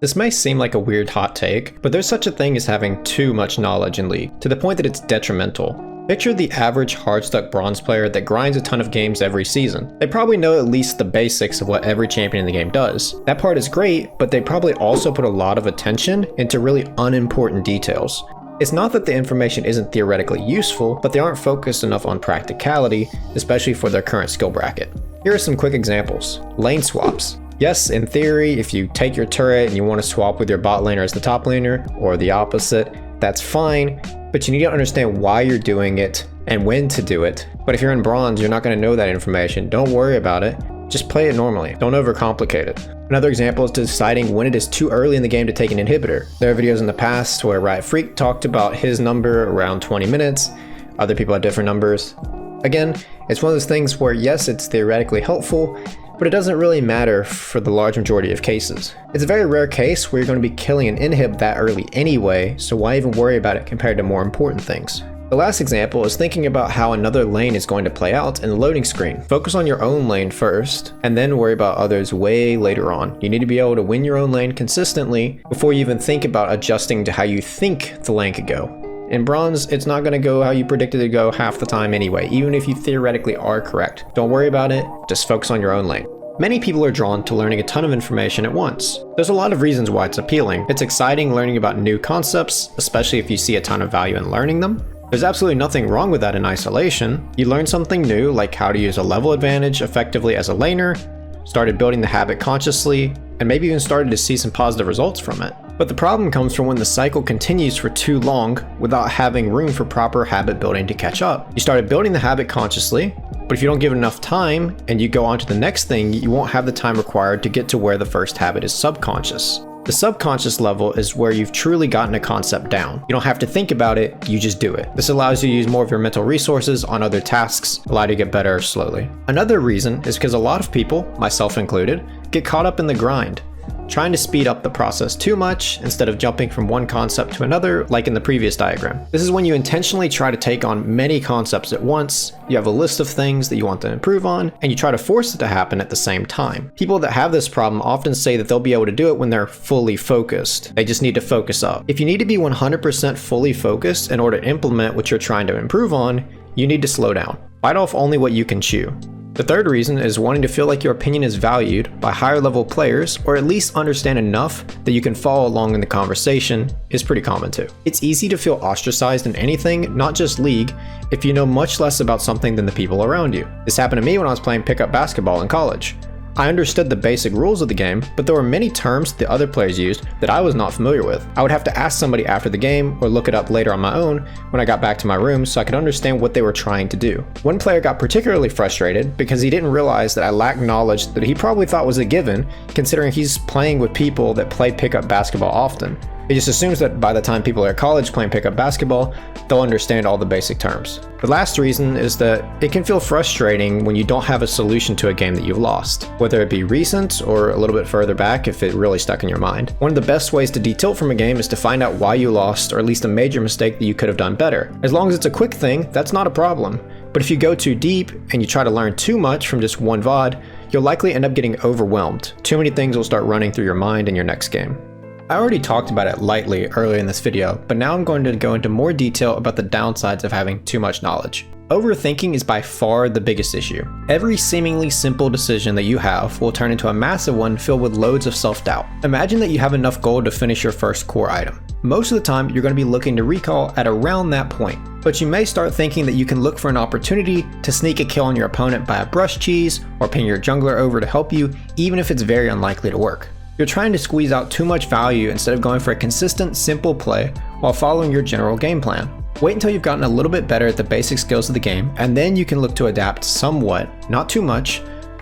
This may seem like a weird hot take, but there's such a thing as having too much knowledge in League, to the point that it's detrimental. Picture the average hard-stuck bronze player that grinds a ton of games every season. They probably know at least the basics of what every champion in the game does. That part is great, but they probably also put a lot of attention into really unimportant details. It's not that the information isn't theoretically useful, but they aren't focused enough on practicality, especially for their current skill bracket. Here are some quick examples. Lane swaps. Yes, in theory, if you take your turret and you want to swap with your bot laner as the top laner, or the opposite, that's fine, but you need to understand why you're doing it and when to do it. But if you're in bronze, you're not going to know that information. Don't worry about it. Just play it normally. Don't overcomplicate it. Another example is deciding when it is too early in the game to take an inhibitor. There are videos in the past where Riot Freak talked about his number around 20 minutes. Other people had different numbers. Again, it's one of those things where yes, it's theoretically helpful, but it doesn't really matter for the large majority of cases. It's a very rare case where you're going to be killing an inhib that early anyway, so why even worry about it compared to more important things? The last example is thinking about how another lane is going to play out in the loading screen. Focus on your own lane first, and then worry about others way later on. You need to be able to win your own lane consistently before you even think about adjusting to how you think the lane could go. In bronze, it's not going to go how you predicted it to go half the time anyway, even if you theoretically are correct. Don't worry about it, just focus on your own lane. Many people are drawn to learning a ton of information at once. There's a lot of reasons why it's appealing. It's exciting learning about new concepts, especially if you see a ton of value in learning them. There's absolutely nothing wrong with that in isolation. You learn something new, like how to use a level advantage effectively as a laner, started building the habit consciously, and maybe even started to see some positive results from it. But the problem comes from when the cycle continues for too long without having room for proper habit building to catch up. You started building the habit consciously, but if you don't give it enough time and you go on to the next thing, you won't have the time required to get to where the first habit is subconscious. The subconscious level is where you've truly gotten a concept down. You don't have to think about it, you just do it. This allows you to use more of your mental resources on other tasks, allow you to get better slowly. Another reason is because a lot of people, myself included, get caught up in the grind, trying to speed up the process too much instead of jumping from one concept to another like in the previous diagram. This is when you intentionally try to take on many concepts at once, you have a list of things that you want to improve on, and you try to force it to happen at the same time. People that have this problem often say that they'll be able to do it when they're fully focused. They just need to focus up. If you need to be 100% fully focused in order to implement what you're trying to improve on, you need to slow down. Bite off only what you can chew. The third reason is wanting to feel like your opinion is valued by higher level players, or at least understand enough that you can follow along in the conversation is pretty common too. It's easy to feel ostracized in anything, not just League, if you know much less about something than the people around you. This happened to me when I was playing pickup basketball in college. I understood the basic rules of the game, but there were many terms the other players used that I was not familiar with. I would have to ask somebody after the game or look it up later on my own when I got back to my room so I could understand what they were trying to do. One player got particularly frustrated because he didn't realize that I lacked knowledge that he probably thought was a given, considering he's playing with people that play pickup basketball often. He just assumes that by the time people are at college playing pickup basketball, they'll understand all the basic terms. The last reason is that it can feel frustrating when you don't have a solution to a game that you've lost, whether it be recent or a little bit further back if it really stuck in your mind. One of the best ways to detilt from a game is to find out why you lost, or at least a major mistake that you could have done better. As long as it's a quick thing, that's not a problem. But if you go too deep and you try to learn too much from just one VOD, you'll likely end up getting overwhelmed. Too many things will start running through your mind in your next game. I already talked about it lightly earlier in this video, but now I'm going to go into more detail about the downsides of having too much knowledge. Overthinking is by far the biggest issue. Every seemingly simple decision that you have will turn into a massive one filled with loads of self-doubt. Imagine that you have enough gold to finish your first core item. Most of the time, you're going to be looking to recall at around that point, but you may start thinking that you can look for an opportunity to sneak a kill on your opponent by a brush cheese or ping your jungler over to help you, even if it's very unlikely to work. You're trying to squeeze out too much value instead of going for a consistent, simple play while following your general game plan. Wait until you've gotten a little bit better at the basic skills of the game, and then you can look to adapt somewhat, not too much,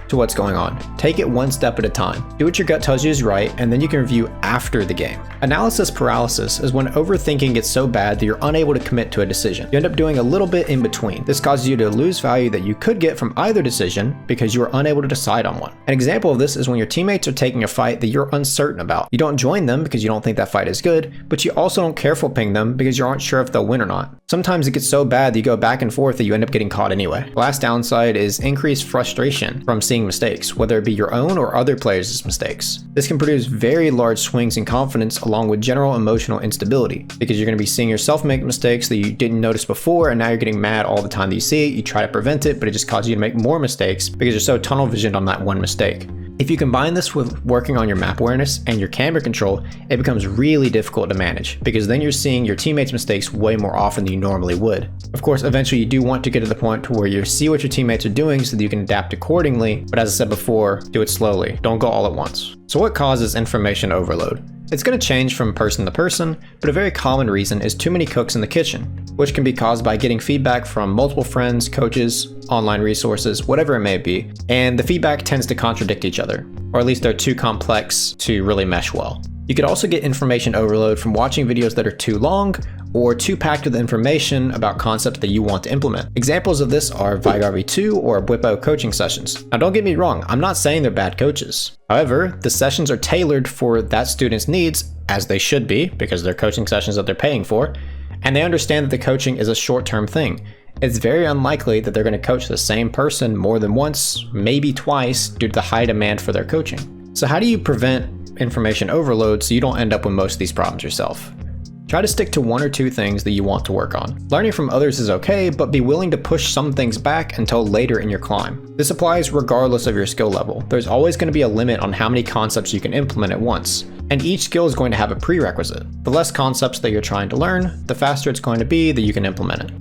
to what's going on. Take it one step at a time. Do what your gut tells you is right, and then you can review after the game. Analysis paralysis is when overthinking gets so bad that you're unable to commit to a decision. You end up doing a little bit in between. This causes you to lose value that you could get from either decision because you are unable to decide on one. An example of this is when your teammates are taking a fight that you're uncertain about. You don't join them because you don't think that fight is good, but you also don't careful ping them because you aren't sure if they'll win or not. Sometimes it gets so bad that you go back and forth that you end up getting caught anyway. The last downside is increased frustration from seeing seeing mistakes, whether it be your own or other players' mistakes. This can produce very large swings in confidence along with general emotional instability, because you're going to be seeing yourself make mistakes that you didn't notice before, and now you're getting mad all the time that you see it. You try to prevent it, but it just causes you to make more mistakes because you're so tunnel visioned on that one mistake. If you combine this with working on your map awareness and your camera control, it becomes really difficult to manage, because then you're seeing your teammates' mistakes way more often than you normally would. Of course, eventually you do want to get to the point to where you see what your teammates are doing so that you can adapt accordingly, but as I said before, do it slowly, don't go all at once. So what causes information overload? It's going to change from person to person, but a very common reason is too many cooks in the kitchen, which can be caused by getting feedback from multiple friends, coaches, online resources, whatever it may be, and the feedback tends to contradict each other, or at least they're too complex to really mesh well. You could also get information overload from watching videos that are too long or too packed with information about concepts that you want to implement. Examples of this are ViGarV2 or BIDØ coaching sessions. Now don't get me wrong, I'm not saying they're bad coaches. However, the sessions are tailored for that student's needs, as they should be, because they're coaching sessions that they're paying for, and they understand that the coaching is a short-term thing. It's very unlikely that they're going to coach the same person more than once, maybe twice, due to the high demand for their coaching. So how do you prevent information overload so you don't end up with most of these problems yourself? Try to stick to 1 or 2 things that you want to work on. Learning from others is okay, but be willing to push some things back until later in your climb. This applies regardless of your skill level. There's always going to be a limit on how many concepts you can implement at once, and each skill is going to have a prerequisite. The less concepts that you're trying to learn, the faster it's going to be that you can implement it.